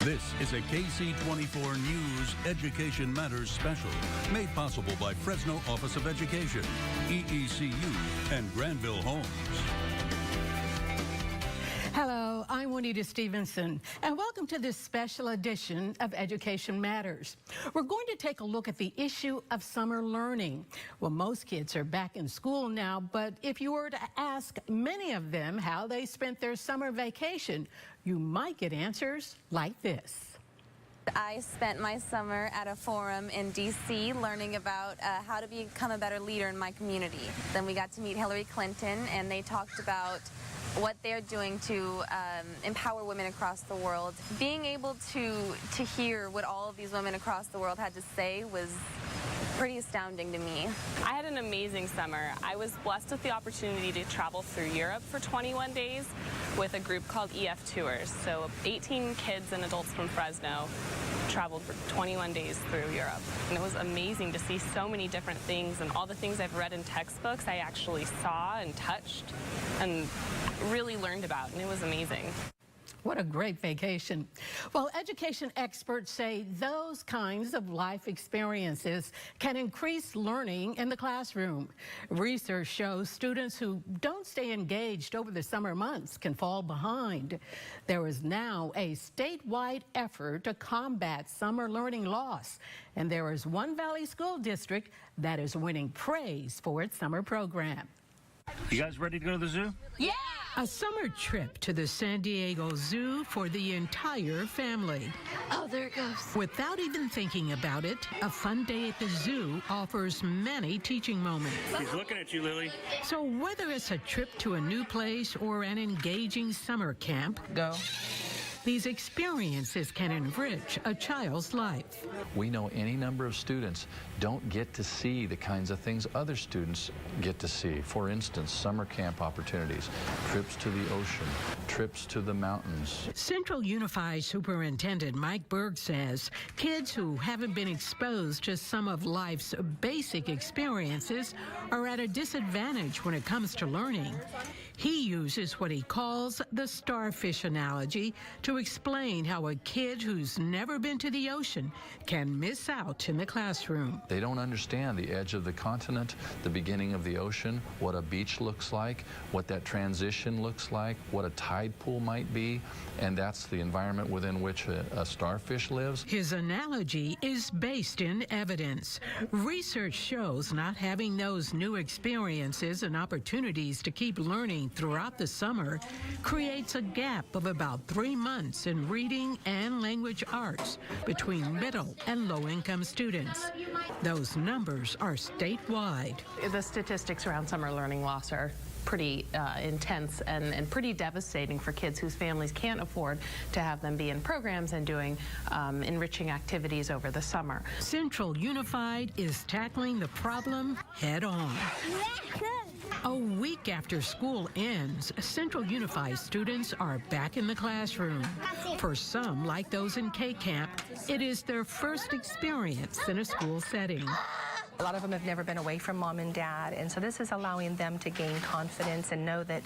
This is a KC24 News Education Matters special, made possible by Fresno Office of Education, EECU, and Granville Homes. Hello, I'm Juanita Stevenson, and welcome to this special edition of Education Matters. We're going to take a look at the issue of summer learning. Well, most kids are back in school now, but if you were to ask many of them how they spent their summer vacation, you might get answers like this. I spent my summer at a forum in D.C. learning about how to become a better leader in my community. Then we got to meet Hillary Clinton, and they talked about what they're doing to empower women across the world. Being able to hear what all of these women across the world had to say was pretty astounding to me. I had an amazing summer. I was blessed with the opportunity to travel through Europe for 21 days with a group called EF Tours. So 18 kids and adults from Fresno traveled for 21 days through Europe. And it was amazing to see so many different things, and all the things I've read in textbooks I actually saw and touched and really learned about, and it was amazing. What a great vacation. Well, education experts say those kinds of life experiences can increase learning in the classroom. Research shows students who don't stay engaged over the summer months can fall behind. There is now a statewide effort to combat summer learning loss, and there is one Valley School District that is winning praise for its summer program. You guys ready to go to the zoo? Yeah! A summer trip to the San Diego Zoo for the entire family. Oh, there it goes. Without even thinking about it, a fun day at the zoo offers many teaching moments. He's looking at you, Lily. So whether it's a trip to a new place or an engaging summer camp, these experiences can enrich a child's life. We know any number of students don't get to see the kinds of things other students get to see. For instance, summer camp opportunities, trips to the ocean, trips to the mountains. Central Unified Superintendent Mike Berg says kids who haven't been exposed to some of life's basic experiences are at a disadvantage when it comes to learning. He uses what he calls the starfish analogy to explain how a kid who's never been to the ocean can miss out in the classroom. They don't understand the edge of the continent, the beginning of the ocean, what a beach looks like, what that transition looks like, what a tide pool might be, and that's the environment within which a starfish lives. His analogy is based in evidence. Research shows not having those new experiences and opportunities to keep learning throughout the summer creates a gap of about 3 months in reading and language arts between middle and low-income students. Those numbers are statewide. The statistics around summer learning loss are pretty intense and pretty devastating for kids whose families can't afford to have them be in programs and doing enriching activities over the summer. Central Unified is tackling the problem head on. A week after school ends, Central Unified students are back in the classroom. For some, like those in K-Camp, it is their first experience in a school setting. A lot of them have never been away from mom and dad, and so this is allowing them to gain confidence and know that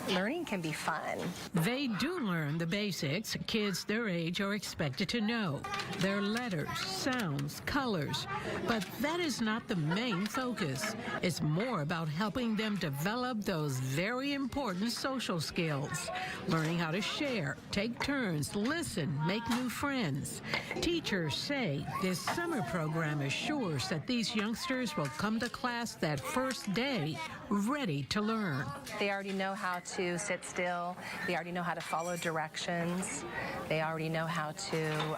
learning can be fun. They do learn the basics kids their age are expected to know. Their letters, sounds, colors. But that is not the main focus. It's more about helping them develop those very important social skills. Learning how to share, take turns, listen, make new friends. Teachers say this summer program assures that these youngsters will come to class that first day ready to learn. They already know how to sit still. They already know how to follow directions. They already know how to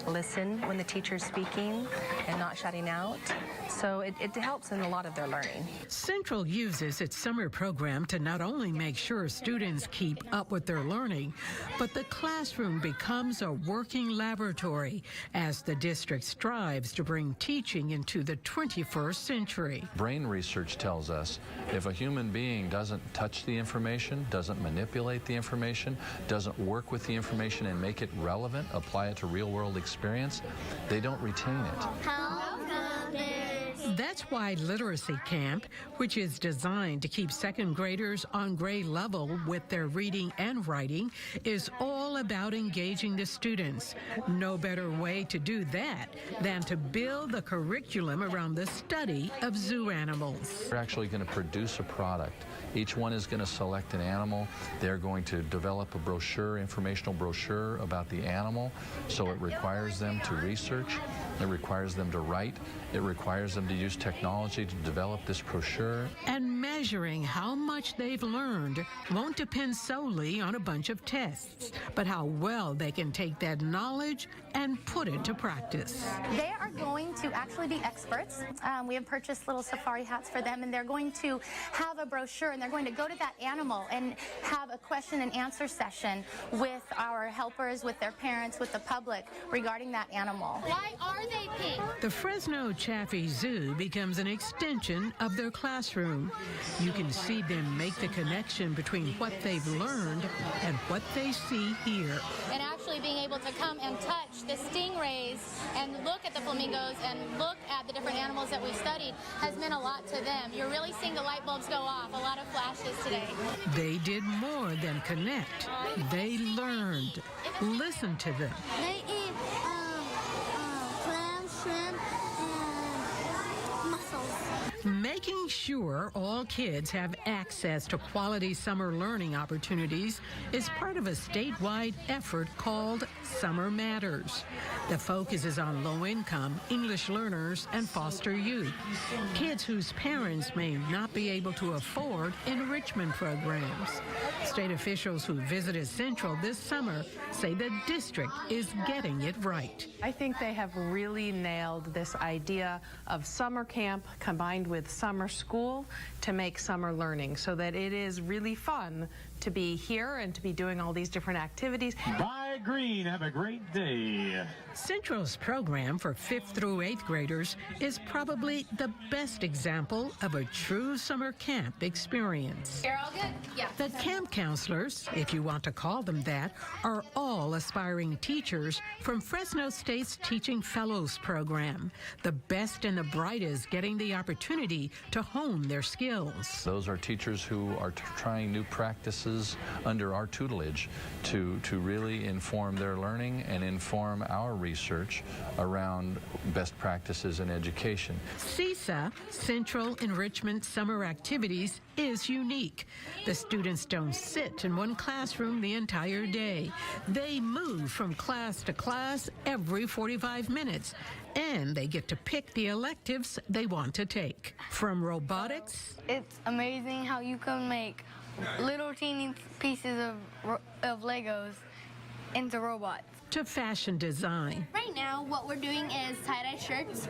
listen when the teacher's speaking and not shutting out. So it helps in a lot of their learning. Central uses its summer program to not only make sure students keep up with their learning, but the classroom becomes a working laboratory as the district strives to bring teaching into the 21st century. Brain research tells us if a human being doesn't touch the information, doesn't manipulate the information, doesn't work with the information and make it relevant, apply it to real-world experience, they don't retain it. How come there's That's why Literacy Camp, which is designed to keep second graders on grade level with their reading and writing, is all about engaging the students. No better way to do that than to build the curriculum around the study of zoo animals. We're actually going to produce a product. Each one is going to select an animal. They're going to develop a brochure, informational brochure about the animal. So it requires them to research. It requires them to write. It requires them to use technology to develop this brochure. And measuring how much they've learned won't depend solely on a bunch of tests, but how well they can take that knowledge and put it to practice. They are going to actually be experts. We have purchased little safari hats for them, and they're going to have a brochure, and they're going to go to that animal and have a question and answer session with our helpers, with their parents, with the public regarding that animal. Why are they pink? The Fresno Chaffee Zoo becomes an extension of their classroom. You can see them make the connection between what they've learned and what they see here. And actually being able to come and touch the stingrays and look at the flamingos and look at the different animals that we've studied has meant a lot to them. You're really seeing the light bulbs go off, a lot of flashes today. They did more than connect. They learned. Listen to them. They eat clams, shrimp, and mussels. Making sure all kids have access to quality summer learning opportunities is part of a statewide effort called Summer Matters. The focus is on low-income English learners and foster youth, kids whose parents may not be able to afford enrichment programs. State officials who visited Central this summer say the district is getting it right. I think they have really nailed this idea of summer camp combined with summer school to make summer learning so that it is really fun to be here and to be doing all these different activities. Bye, Green. Have a great day. Central's program for 5th through 8th graders is probably the best example of a true summer camp experience. You're all good? Yeah. The camp counselors, if you want to call them that, are all aspiring teachers from Fresno State's Teaching Fellows program, the best and the brightest getting the opportunity to hone their skills. Those are teachers who are trying new practices under our tutelage to really inform their learning and inform our research around best practices in education. CESA, Central Enrichment Summer Activities, is unique. The students don't sit in one classroom the entire day. They move from class to class every 45 minutes, and they get to pick the electives they want to take. From robotics, it's amazing how you can make little teeny pieces of Legos into robots, to fashion design. Right now, what we're doing is tie-dye shirts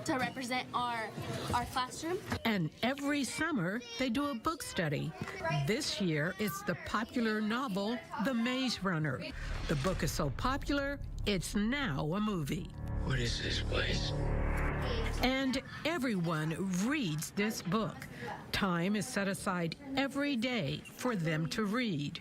to represent our classroom. And every summer, they do a book study. This year, it's the popular novel, The Maze Runner. The book is so popular, it's now a movie. What is this place? And everyone reads this book. Time is set aside every day for them to read.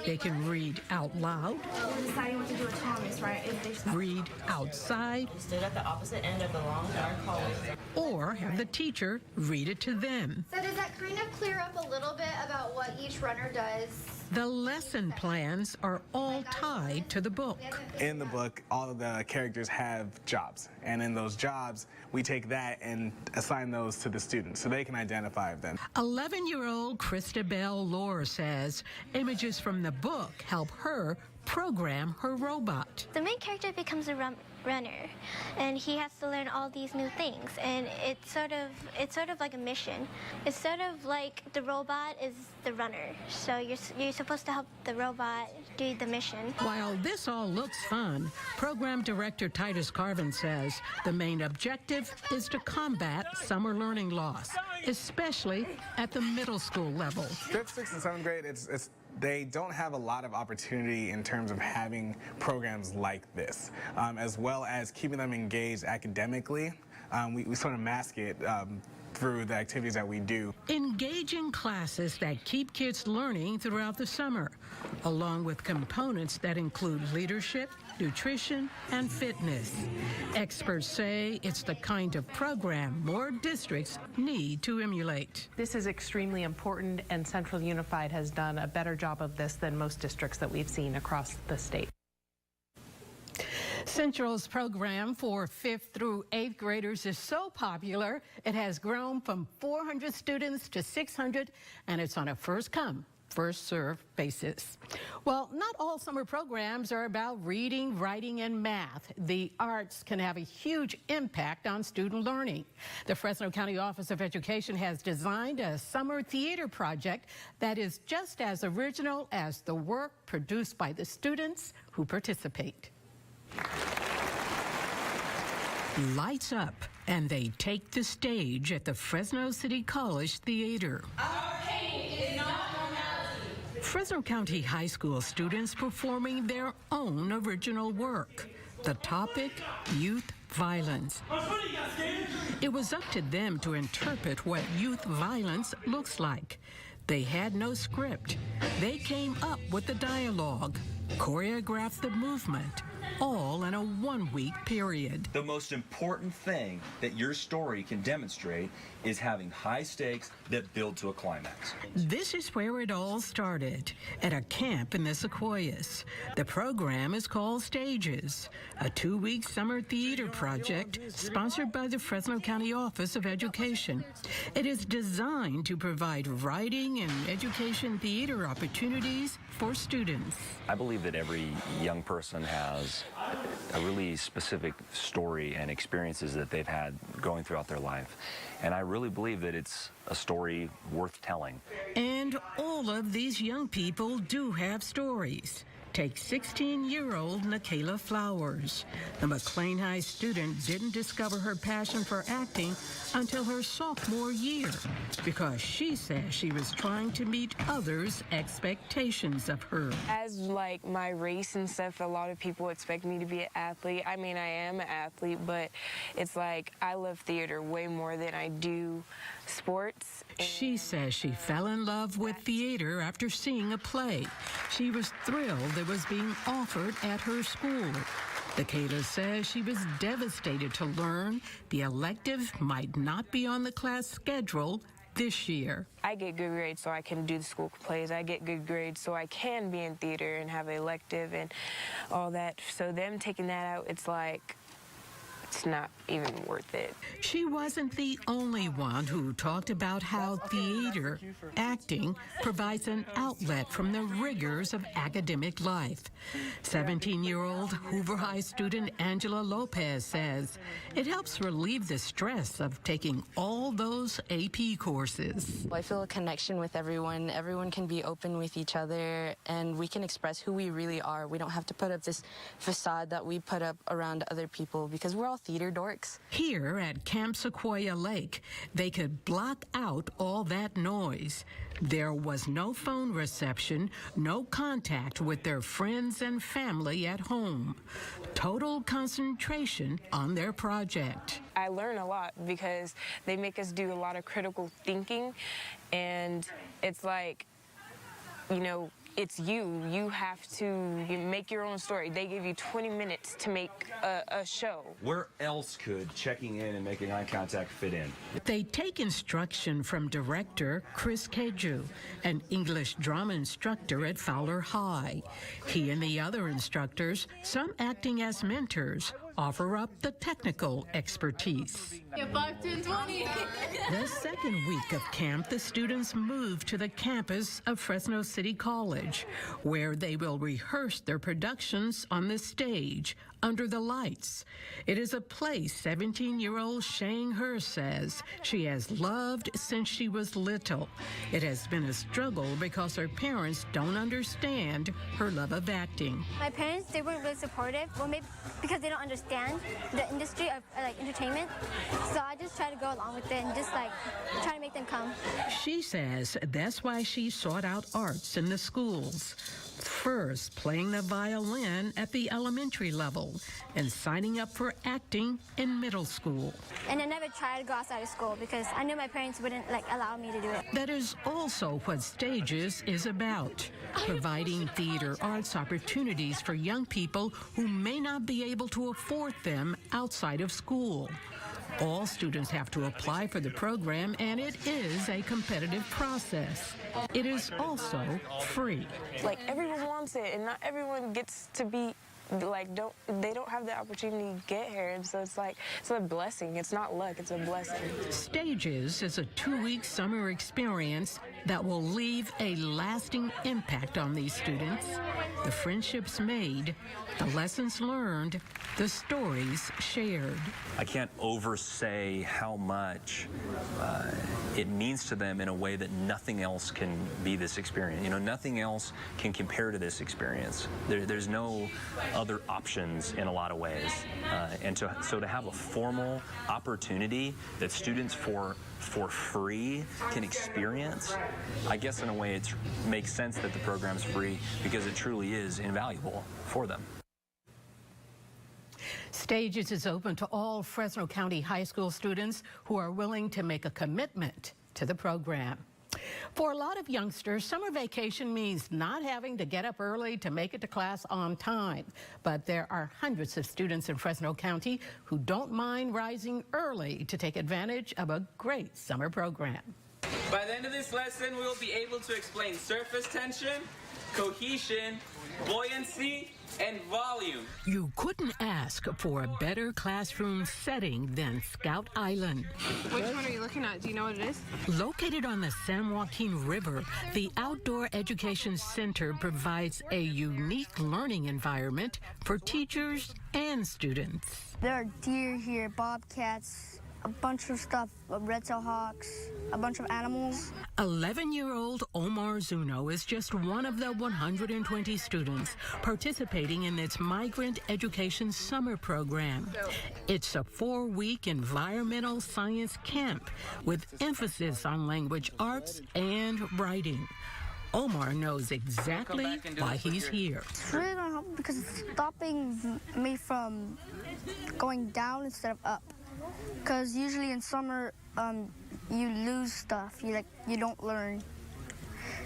They can read out loud, Deciding what to do with Thomas, right? read outside, Stood at the opposite end of the long dark hallway. or have the teacher read it to them. So does that kind of clear up a little bit about what each runner does? The lesson plans are all tied to the book. In the book, all of the characters have jobs, and in those jobs, we take that and assign those to the students so they can identify them. 11-year-old Christabel Lohr says images from the book help her program her robot. The main character becomes a runner, and he has to learn all these new things, and it's sort of like a mission. It's sort of like the robot is the runner, so you're supposed to help the robot do the mission. While this all looks fun, program director Titus Carvin says the main objective is to combat summer learning loss, especially at the middle school level. 5th, 6th, and 7th grade, they don't have a lot of opportunity in terms of having programs like this, as well as keeping them engaged academically. We sort of mask it through the activities that we do. Engaging classes that keep kids learning throughout the summer, along with components that include leadership, nutrition, and fitness. Experts say it's the kind of program more districts need to emulate. This is extremely important, and Central Unified has done a better job of this than most districts that we've seen across the state. Central's program for 5th through 8th graders is so popular, it has grown from 400 students to 600, and it's on a first-come, first-served basis. Well, not all summer programs are about reading, writing, and math. The arts can have a huge impact on student learning. The Fresno County Office of Education has designed a summer theater project that is just as original as the work produced by the students who participate. Lights up, and they take the stage at the Fresno City College Theater. Our pain is not normality. Fresno County High School students performing their own original work. The topic, youth violence. It was up to them to interpret what youth violence looks like. They had no script. They came up with the dialogue, choreographed the movement, all in a one-week period. The most important thing that your story can demonstrate is having high stakes that build to a climax. This is where it all started, at a camp in the Sequoias. The program is called Stages, a 2-week summer theater project sponsored by the Fresno County Office of Education. It is designed to provide writing and education theater opportunities for students. I believe that every young person has a really specific story and experiences that they've had going throughout their life. And I really believe that it's a story worth telling. And all of these young people do have stories. Take 16-year-old Nikayla Flowers. The McLean High student didn't discover her passion for acting until her sophomore year because she says she was trying to meet others' expectations of her. As like my race and stuff, a lot of people expect me to be an athlete. I mean, I am an athlete, but it's like I love theater way more than I do sports. She says she fell in love with theater after seeing a play. She was thrilled it was being offered at her school. Nikayla says she was devastated to learn the elective might not be on the class schedule this year. I get good grades so I can do the school plays. I get good grades so I can be in theater and have an elective and all that. So them taking that out, it's like, it's not even worth it. She wasn't the only one who talked about how theater, acting, provides an outlet from the rigors of academic life. 17-year-old Hoover High student Angela Lopez says it helps relieve the stress of taking all those AP courses. I feel a connection with everyone. Everyone can be open with each other, and we can express who we really are. We don't have to put up this facade that we put up around other people because we're all theater dorks. Here at Camp Sequoia Lake, they could block out all that noise. There was no phone reception, no contact with their friends and family at home. Total concentration on their project. I learn a lot because they make us do a lot of critical thinking, and it's like, you know, it's you. You have to make your own story. They give you 20 minutes to make a show. Where else could checking in and making eye contact fit in? They take instruction from director Chris Keju, an English drama instructor at Fowler High. He and the other instructors, some acting as mentors, offer up the technical expertise. Yeah, 5, 10, 20. The second week of camp, the students move to the campus of Fresno City College, where they will rehearse their productions on the stage under the lights. It is a place 17-year-old Shane Hurst says she has loved since she was little. It has been a struggle because her parents don't understand her love of acting. My parents, they weren't really supportive, well, maybe because they don't understand understand the industry of like entertainment, so I just try to go along with it and just like try to make them come. She says that's why she sought out arts in the schools. First, playing the violin at the elementary level and signing up for acting in middle school. And I never tried to go outside of school because I knew my parents wouldn't like allow me to do it. That is also what Stages is about, providing theater arts opportunities for young people who may not be able to afford them outside of school. All students have to apply for the program, and it is a competitive process. It is also free. Like, everyone wants it, and not everyone gets to be, like, they don't have the opportunity to get here, and so it's like, it's a blessing. It's not luck, it's a blessing. Stages is a 2-week summer experience that will leave a lasting impact on these students. The friendships made, the lessons learned, the stories shared. I can't oversay how much it means to them in a way that nothing else can be this experience. You know, nothing else can compare to this experience. There's no other options in a lot of ways. So to have a formal opportunity that students for free can experience, I guess in a way it makes sense that the program's free because it truly is invaluable for them. Stages is open to all Fresno County high school students who are willing to make a commitment to the program. For a lot of youngsters, summer vacation means not having to get up early to make it to class on time. But there are hundreds of students in Fresno County who don't mind rising early to take advantage of a great summer program. By the end of this lesson, we will be able to explain surface tension, cohesion, buoyancy, and volume. You couldn't ask for a better classroom setting than Scout Island. Which one are you looking at? Do you know what it is? Located on the San Joaquin River, the Outdoor Education Center provides a unique learning environment for teachers and students. There are deer here, bobcats, a bunch of stuff, red-tailed hawks, a bunch of animals. 11-year-old Omar Zuno is just one of the 120 students participating in its Migrant Education Summer Program. It's a 4-week environmental science camp with emphasis on language arts and writing. Omar knows exactly why he's here. It's really going to help because it's stopping me from going down instead of up. Because usually in summer, you lose stuff. You don't learn.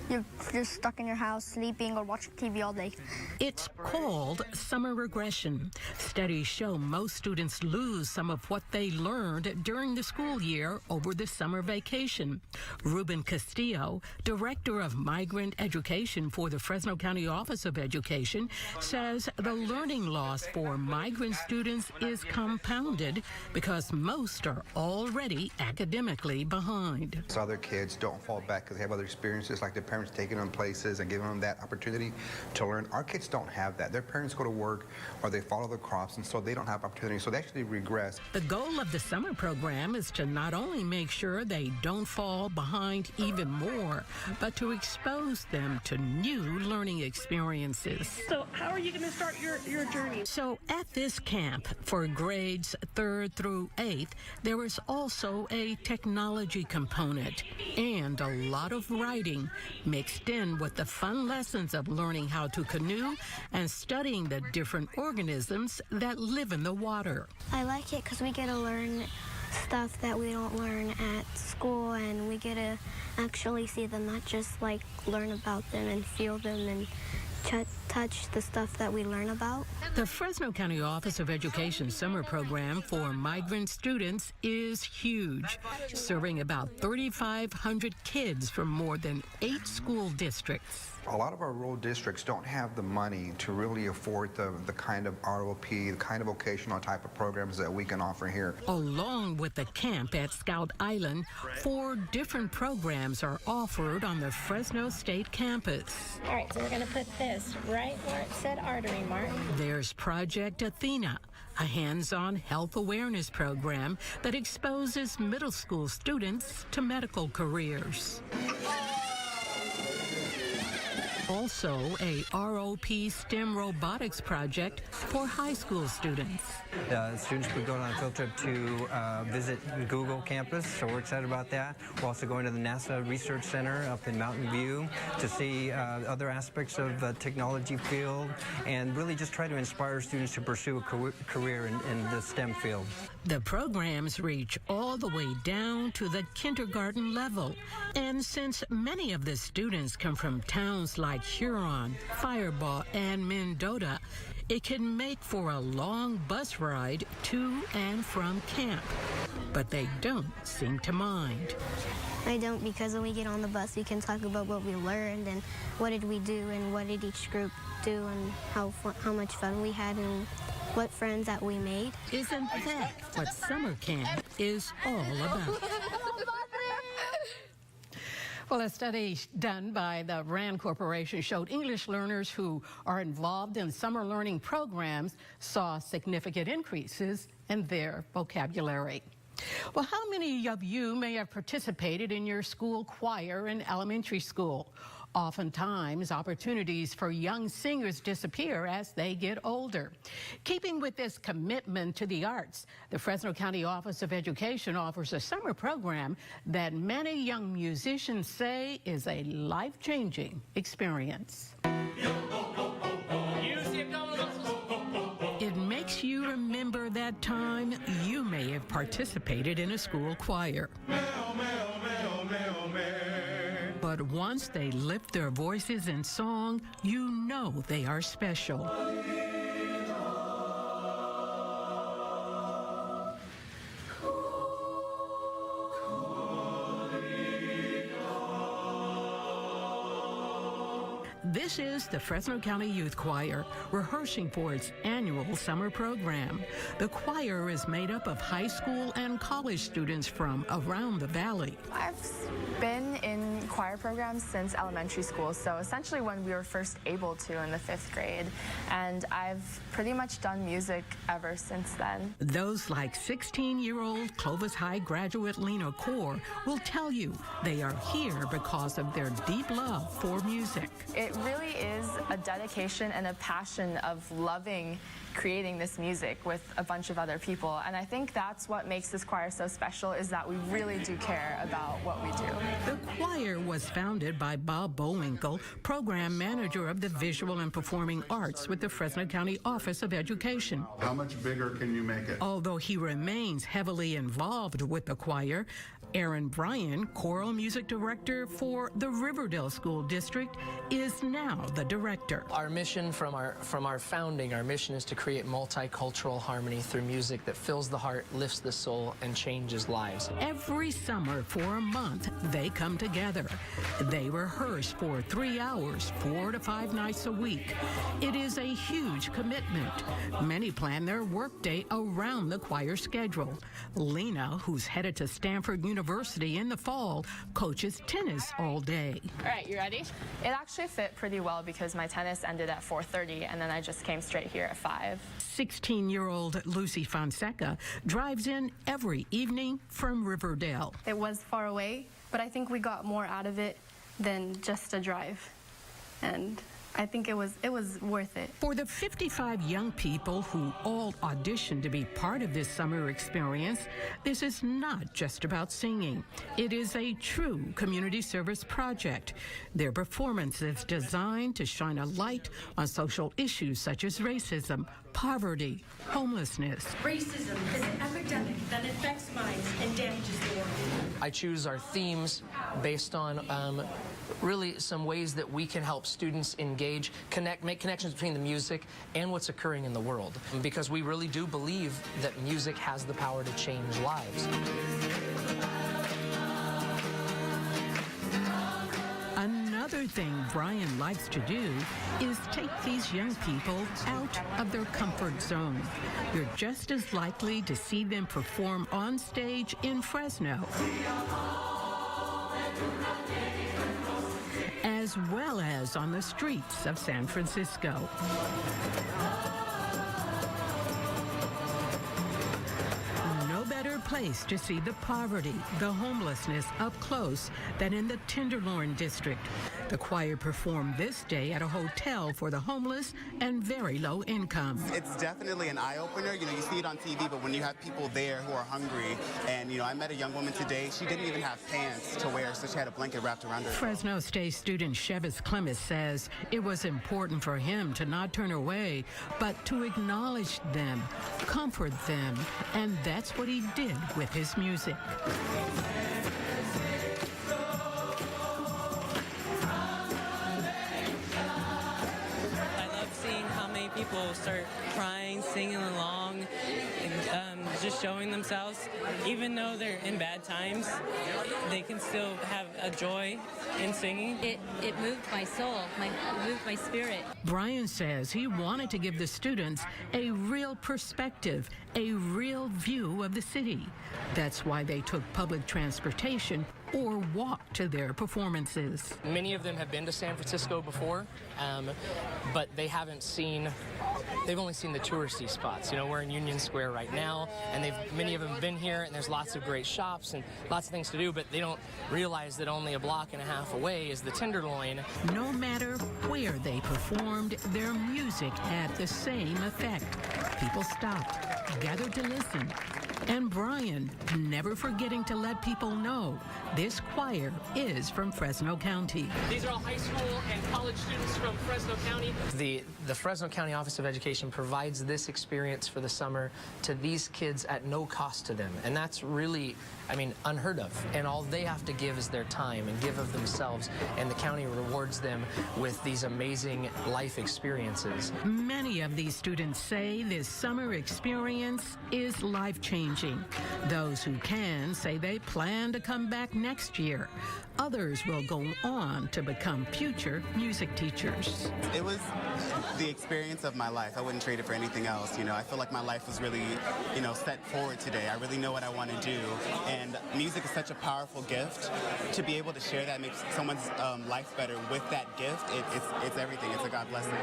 You're just stuck in your house sleeping or watching TV all day. It's called summer regression. Studies show most students lose some of what they learned during the school year over the summer vacation. Ruben Castillo, director of migrant education for the Fresno County Office of Education, says the learning loss for migrant students is compounded because most are already academically behind. So other kids don't fall back because they have other experiences, like their parents taking them places and giving them that opportunity to learn. Our kids don't have that. Their parents go to work or they follow the crops, and so they don't have opportunity, so they actually regress. The goal of the summer program is to not only make sure they don't fall behind even more, but to expose them to new learning experiences. So how are you going to start your journey? So at this camp for grades 3rd through 8th, there is also a technology component and a lot of writing mixed in with the fun lessons of learning how to canoe and studying the different organisms that live in the water. I like it because we get to learn stuff that we don't learn at school, and we get to actually see them, not just like learn about them and feel them and touch the stuff that we learn about. The Fresno County Office of Education Summer Program for migrant students is huge, serving about 3,500 kids from more than 8 school districts. A lot of our rural districts don't have the money to really afford the kind of ROP, the kind of vocational type of programs that we can offer here. Along with the camp at Scout Island, 4 different programs are offered on the Fresno State campus. All right, so we're going to put this right where it said artery mark. There's Project Athena, a hands-on health awareness program that exposes middle school students to medical careers. Also, a ROP STEM robotics project for high school students. Students would go on a field trip to visit Google campus, so we're excited about that. We're also going to the NASA Research Center up in Mountain View to see other aspects of the technology field and really just try to inspire students to pursue a career in the STEM field. The programs reach all the way down to the kindergarten level. And since many of the students come from towns like Huron, Firebaugh, and Mendota, it can make for a long bus ride to and from camp. But they don't seem to mind. I don't, because when we get on the bus, we can talk about what we learned and what did we do and what did each group do and how much fun we had and what friends that we made. Isn't that what summer camp is all about? Well, a study done by the RAND Corporation showed English learners who are involved in summer learning programs saw significant increases in their vocabulary. Well, how many of you may have participated in your school choir in elementary school? Oftentimes, opportunities for young singers disappear as they get older. Keeping with this commitment to the arts, the Fresno County Office of Education offers a summer program that many young musicians say is a life-changing experience. It makes you remember that time you may have participated in a school choir. But once they lift their voices in song, you know they are special. This is the Fresno County Youth Choir, rehearsing for its annual summer program. The choir is made up of high school and college students from around the valley. I've been in choir programs since elementary school, so essentially when we were first able to in the 5th grade, and I've pretty much done music ever since then. Those like 16-year-old Clovis High graduate Lena Core will tell you they are here because of their deep love for music. It really is a dedication and a passion of loving creating this music with a bunch of other people, and I think that's what makes this choir so special, is that we really do care about what we do. The choir was founded by Bob Bowinkle, program manager of the Visual and Performing Arts with the Fresno County Office of Education. How much bigger can you make it? Although he remains heavily involved with the choir, Aaron Bryan, choral music director for the Riverdale School District, is now the director. Our mission from our founding, our mission is to create multicultural harmony through music that fills the heart, lifts the soul, and changes lives. Every summer for a month, they come together. They rehearse for 3 hours, 4 to 5 nights a week. It is a huge commitment. Many plan their workday around the choir schedule. Lena, who's headed to Stanford University in the fall, coaches tennis all day. All right, you ready? It actually fit pretty well because my tennis ended at 4:30 and then I just came straight here at 5. 16-year-old Lucy Fonseca drives in every evening from Riverdale. It was far away, but I think we got more out of it than just a drive. And I think it was worth it. For the 55 young people who all auditioned to be part of this summer experience, this is not just about singing. It is a true community service project. Their performance is designed to shine a light on social issues such as racism, poverty, homelessness. Racism is an epidemic that infects minds and damages the world. I choose our themes based on really some ways that we can help students engage, make connections between the music and what's occurring in the world. Because we really do believe that music has the power to change lives. Another thing Brian likes to do is take these young people out of their comfort zone. You're just as likely to see them perform on stage in Fresno, as well as on the streets of San Francisco. No better place to see the poverty, the homelessness up close than in the Tenderloin district. The choir performed this day at a hotel for the homeless and very low income. It's definitely an eye-opener. You know, you see it on TV, but when you have people there who are hungry, and, you know, I met a young woman today, she didn't even have pants to wear, so she had a blanket wrapped around her. Fresno State student Chevis Clemens says it was important for him to not turn away, but to acknowledge them, comfort them, and that's what he did with his music. People start crying, singing along, and just showing themselves. Even though they're in bad times, they can still have a joy in singing. It moved my soul, it moved my spirit. Brian says he wanted to give the students a real perspective, a real view of the city. That's why they took public transportation or walked to their performances. Many of them have been to San Francisco before, but they've only seen the touristy spots. You know, we're in Union Square right now, and many of them have been here, and there's lots of great shops and lots of things to do, but they don't realize that only a block and a half away is the Tenderloin. No matter where they performed, their music had the same effect. People stopped, gathered to listen. And Brian, never forgetting to let people know this choir is from Fresno County. These are all high school and college students from Fresno County. The Fresno County Office of Education provides this experience for the summer to these kids at no cost to them. And that's really, unheard of. And all they have to give is their time and give of themselves. And the county rewards them with these amazing life experiences. Many of these students say this summer experience is life-changing. Those who can say they plan to come back next year. Others will go on to become future music teachers. It was the experience of my life. I wouldn't trade it for anything else. You know, I feel like my life was really, set forward today. I really know what I want to do. And music is such a powerful gift. To be able to share that, make someone's life better with that gift, it's everything. It's a God blessing.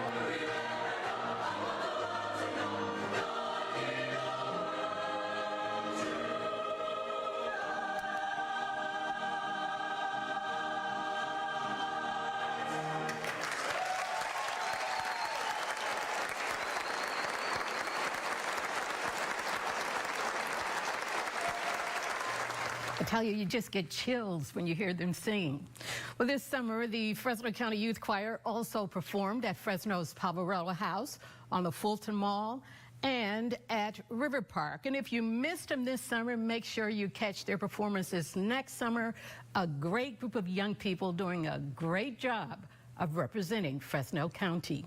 I tell you just get chills when you hear them sing. Well, this summer, the Fresno County Youth Choir also performed at Fresno's Poverello House on the Fulton Mall and at River Park. And if you missed them this summer, make sure you catch their performances next summer. A great group of young people doing a great job of representing Fresno County.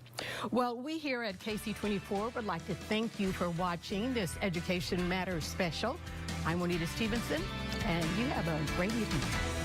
Well, we here at KC24 would like to thank you for watching this Education Matters special. I'm Juanita Stevenson, and you have a great evening.